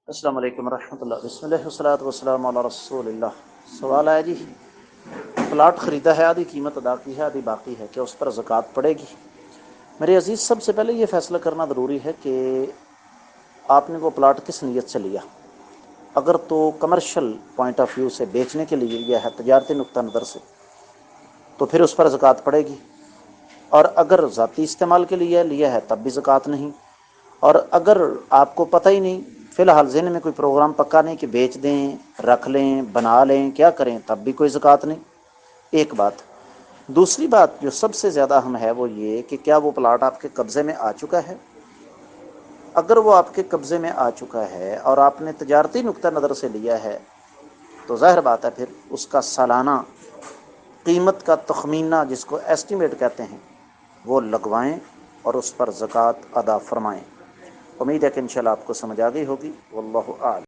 السلام علیکم ورحمۃ اللہ، بسم اللہ والصلاۃ والسلام علی رسول اللہ۔ سوال ہے جی، پلاٹ خریدا ہے، آدھی قیمت ادا کی ہے، آدھی باقی ہے، کہ اس پر زکوٰۃ پڑے گی؟ میرے عزیز، سب سے پہلے یہ فیصلہ کرنا ضروری ہے کہ آپ نے وہ پلاٹ کس نیت سے لیا۔ اگر تو کمرشل پوائنٹ آف ویو سے بیچنے کے لیے لیا ہے، تجارتی نقطہ نظر سے، تو پھر اس پر زکوٰۃ پڑے گی، اور اگر ذاتی استعمال کے لیے لیا ہے تب بھی زکوٰۃ نہیں، اور اگر آپ کو پتہ ہی نہیں، فی الحال ذہن میں کوئی پروگرام پکا نہیں کہ بیچ دیں، رکھ لیں، بنا لیں، کیا کریں، تب بھی کوئی زکوٰۃ نہیں۔ ایک بات۔ دوسری بات جو سب سے زیادہ اہم ہے وہ یہ کہ کیا وہ پلاٹ آپ کے قبضے میں آ چکا ہے۔ اگر وہ آپ کے قبضے میں آ چکا ہے اور آپ نے تجارتی نقطہ نظر سے لیا ہے تو ظاہر بات ہے پھر اس کا سالانہ قیمت کا تخمینہ، جس کو ایسٹیمیٹ کہتے ہیں، وہ لگوائیں اور اس پر زکوٰۃ ادا فرمائیں۔ امید ہے کہ انشاءاللہ آپ کو سمجھ آ گئی ہوگی۔ واللہ اعلم۔